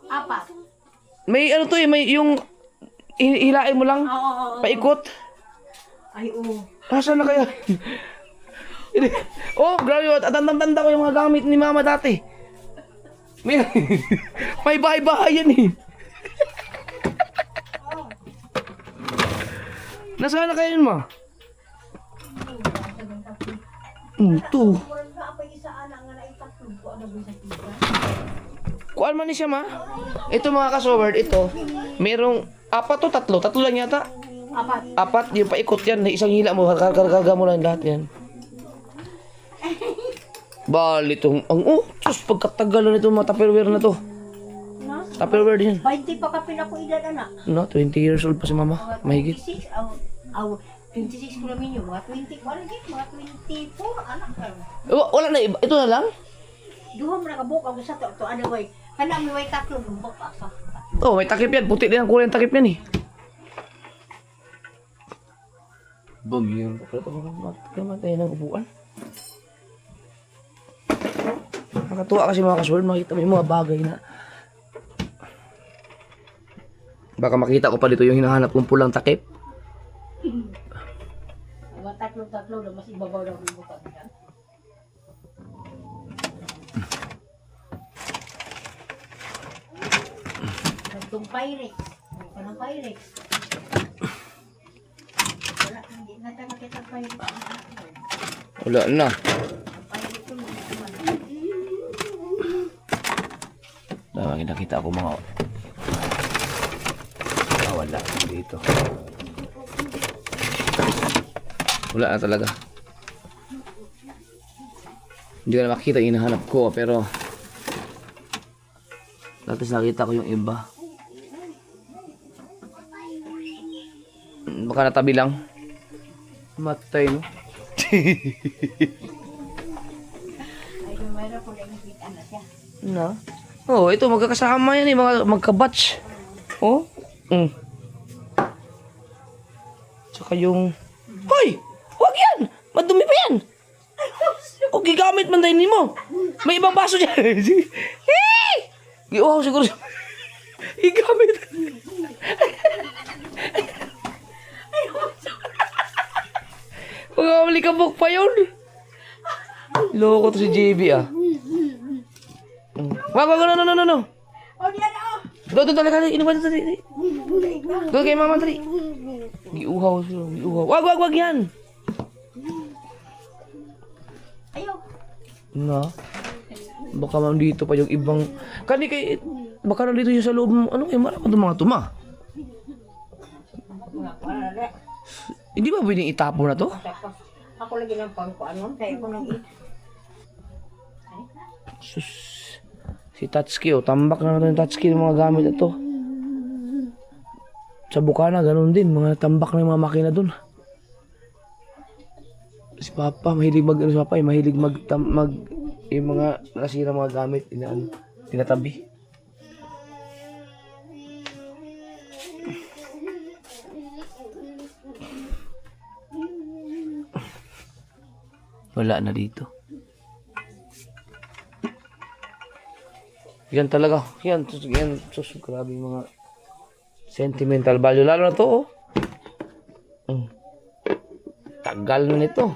Apat. May ano to eh, may yung hilain mo lang, Oo. paikot. Ay, oo. Asan na kaya? Oh, grabe yun. Tanda ko yung mga gamit ni mama dati. May bahay-bahay yan eh. Nasaan na kaya yun, ma? Ito. Kuan man ni siya, ma? Ito mga kasoward, ito. Merong apat to, tatlo. Tatlo lang yata. Apat, yung paikot yan. Isang hila mo, karga mo lang lahat yan. Bali itong, Diyos, pagkatagal na itong mga Tupperware na to. Tupperware din. 20 pa ka pinako-edad, anak. No, 20 years old pa si mama. Mahigit. 26, 26 ko namin yun. Mga 20 ko, ano mga 24, anak ka. Wala na iba. Ito na lang? Duha mo na kabuk, ako sa to, ano boy. Kana may way tatlo, lumbok pa sa. Oh, may takip yan. Puti din ang kulay ng takip yan eh. Bagyan. Kamatay ng upuan. Nakatuwa kasi mga kasword. Makita mo yung mga bagay na. Baka makita ko pa dito yung hinahanap kong pulang takip. Mga tatlo, mas ibabaw daw lumbok ka. Itong Pyrex. Anong Pyrex? Wala, hindi na tayo makita Pyrex. Wala na. Pyrex ko lang. Nakita ko mga... wala dito. Wala na talaga. Hindi ko na makita yung hinahanap ko pero... Tapos nakita ko yung iba. Baka natabi lang. Matay, no? Ay, kung mayroon po lang nakita na siya. Na? Oh, ito magkakasama yan eh, mga magka-batch. Oh? Saka yung... Hoy! Huwag yan! Madumi pa yan! O gigamit man tayo mo. May ibang baso dyan. Hey! Giuhaw siguro siya. Gigamit. Mga malikabok pa yun. Loko to si JB ah. Wag, no. Oh, diyan oh. Doon, talaga. Inuman dali. Doon kay mama dali. Giuhaw siya. Giuhaw. Wag yan. Ayaw. Na. Baka man dito pa yung ibang... Kani kay... Baka nandito siya sa loob. Ano kayo? Marami itong mga tuma. Hindi ba pwedeng itapon na to? Tapos, ako lagi ng pangkuanon. Kaya ko nang Sus. Si Tatsuki, oh. Tambak na natin yung Tatsuki ng mga gamit ito. Sa Bukana, ganun din. Mga tambak na yung mga makina dun. Si Papa, mahilig yung mga nasira mga gamit, tinatabi. Wala na dito. Yan talaga. Yan, grabe yung mga sentimental value. Lalo na to, oh. Tagal na nito.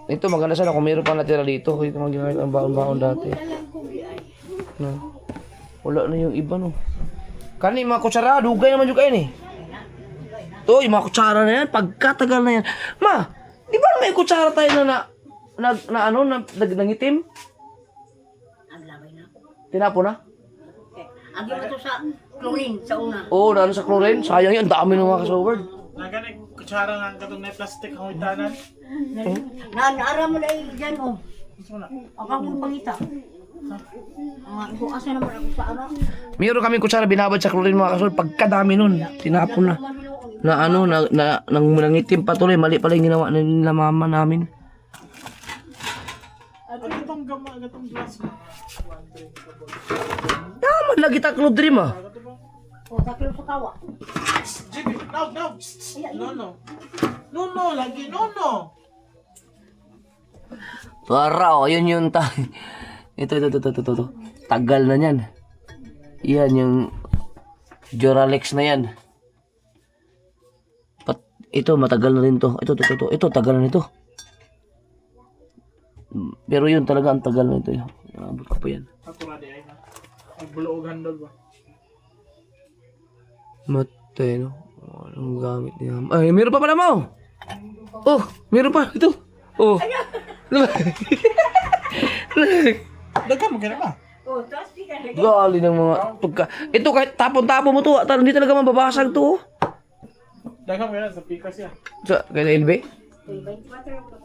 Ito, maganda sana kung mayroon pang natira dito. Ito magagamit ang baon-baon dati. No. Wala na yung iba, no. Kani, mga kutsara, dugay naman yung kain, eh. Ito, yung mga kutsara na yan, pagkatagal na yan. Ma, di ba may kutsara tayo nangitim? ang lamay na. Tinapo na? Agi mo to sa chlorine sa una. Oo, nalo sa chlorine. Sayang yan, dami ng mga kasaward. Nagani kutsara nga katong na plastic ang itanan. Naara mo na dyan oh. Gusto mo na. Ang akong pangita. Kung asa naman ako sa ara. Mayroon kaming kutsara binabad sa chlorine mga kasaward. Pagkadami nun, tinapon na. Nangitim pa tuloy. Mali pala yung ginawa nila mama namin. At itong gama, itong glass mo. Naman lagi taklo dream ah. O, taklo sa kawa. Jimmy, no. No, lagi, no. Para oh, yun yung ito. Tagal na yan. Yan yung Duralex na yan. Ito matagal na rin to. Ito tagal na nito. Pero yun talaga ang tagal na ito. Abot ko pa yan. Atura di ay na. Nagbuluog handol ba? Matay, no? Anong gamit niya? Ay, meron pa pala mo! Oh, meron pa. Ito. Oh. Dagan mo gina ba? O, tapos di ka lagi. Gali ng mga pagka... Ito kahit tapon-tapon mo to. Hindi talaga mababasag to. Dagan mo gina sa pikas yan. Sa kaya LB?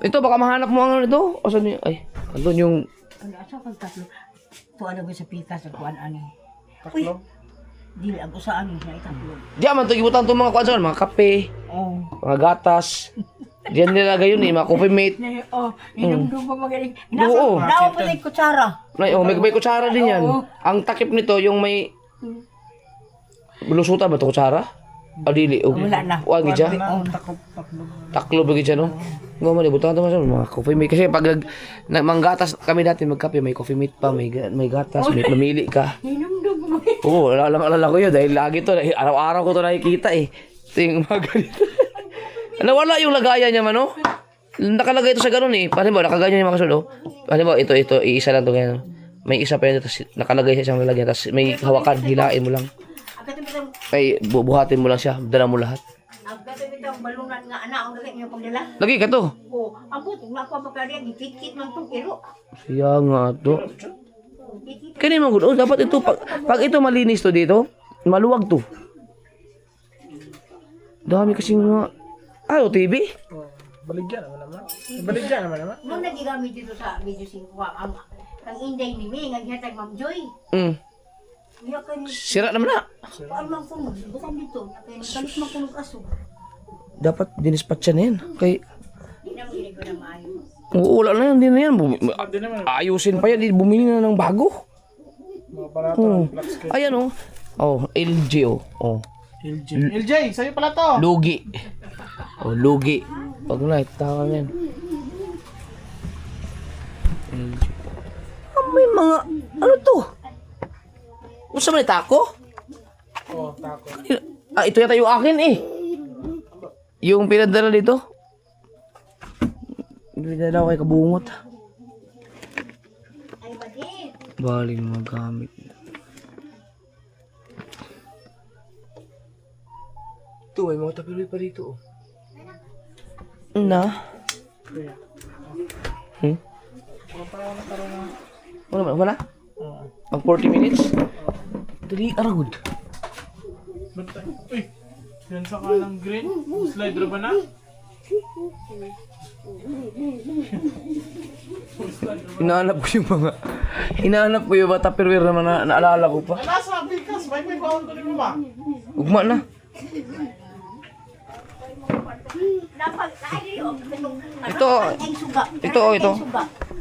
Ito baka mahanap mo ang ano nito. O saan yung... Ay, andun yung... Ano, asa pag tatlo? Tuwa na ba sa pika sa kuwan ani? Taklo. Dili ang usaan na itaklo. Diyan man ito ibutan itong mga kuwan saan. Mga kape, Oh. mga gatas. Diyan nilagay yun eh. Mga coffee mate. Oh, inumdum pa magaling. Oo. Nawa pa yung kutsara. May kutsara din yan. Ang takip nito yung may... Bulusutan ba ito kutsara? Dili. Wala na. Huwag gidya. Taklo. Taklo ba gidya no? Nga man, ibutan ito mga mga coffee mate. Kasi pag manggatas kami dati magkape, may coffee mate pa, may gatas, may mamili ka. Inumdum pa magaling. Oo, alala ko yun dahil lagi to, araw-araw ko to nakikita eh. Ito yung mga ganito. Nawala yung lagayan niya man, no? Nakalagay ito sa ganun eh. Paano ba, nakaganyan yung mga kasulo? Paano ba, ito, iisa lang ito ganyan. May isa pa yun, tapos nakalagay siya siyang lalagyan, tapos may hawakan, hilain mo lang. Ay, buhatin mo lang siya, dala mo lahat. Ang katibitang balunan nga anak, ang lagay niyo pagdala. Lagi ka to. O, abot, napapagkariya, gipit-kit man itong kilo. Siya nga to. Kaya naman good. Dapat ito, pag ito malinis to dito, maluwag to. Dami kasing mga... TV? Baligyan naman. Nung nagigamit dito sa video 5, ang inday ni May, nga gihatag Ma'am Joy. Iya ka ni... Sira naman na. Ang mga punog, bukan dito, nakalis mapunog aso. Dapat dinispatcha na yan. Kay... Di na mo ko na maayo. Oo, wala na yan. Hindi na yan. Ayusin pa yan. Bumili na ng bago. Mga aparato ng black screen. Ayan oh. Oh, LG oh. Oh. LJ, sa'yo pala to. Lugi. Oh, lugi. Pag light, tawag yan. May mga, ano to? Kung sa may tako? Oh, tako. Ito yata yung akin eh. Yung pinadala dito. Pinadala ko kay Kabungot. Bali mga gamit. Ito, may mga tapiloy pa dito oh. Na? Wala? Pag 40 minutes? Dali, aragod. Uy, yan sa kanang green. Slider ba na? Hinahanap ko yung mga tupperware na naalala ko pa. Nasa bigas, may baon ko rin mo ba? Ugma na. Ito.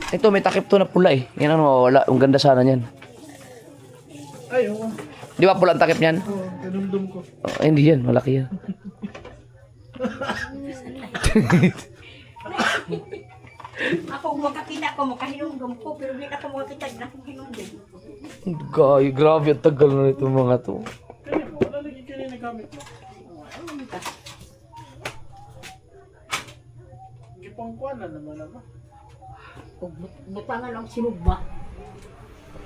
Ito, may takip to na pula eh. Yan ang mawawala. Ang ganda sana niyan. Ay, oo. Di ba pula ang takip niyan? Oo, tinumdum ko. Oh, hindi yan, malaki yan. Ako makakita ko, makahinungdom ko, pero hindi ako makakita na akong hinungdom. Gay, grabe ang tagal na nito mga to. Kaya mo, wala lagi kayo nagamit mo. Gipangkuan na naman naman. Butangan ang sinugba.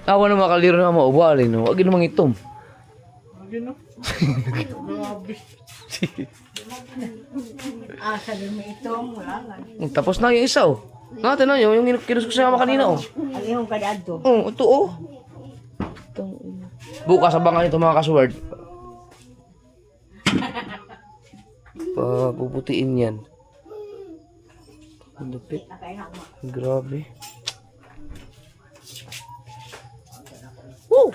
Awa na makaliro na maubali, no? Huwag namang itom. Lagi no? Grabe. Asa din mo itong, wala nga. Tapos na yung isa, oh. Natin na yung kinus ko sa mama kanina, oh. Ang iyong kadaan to. Oh, ito, oh. Bukas abangan ito mga kasword. Papuputiin yan. Ang lupit. Grabe. Woo!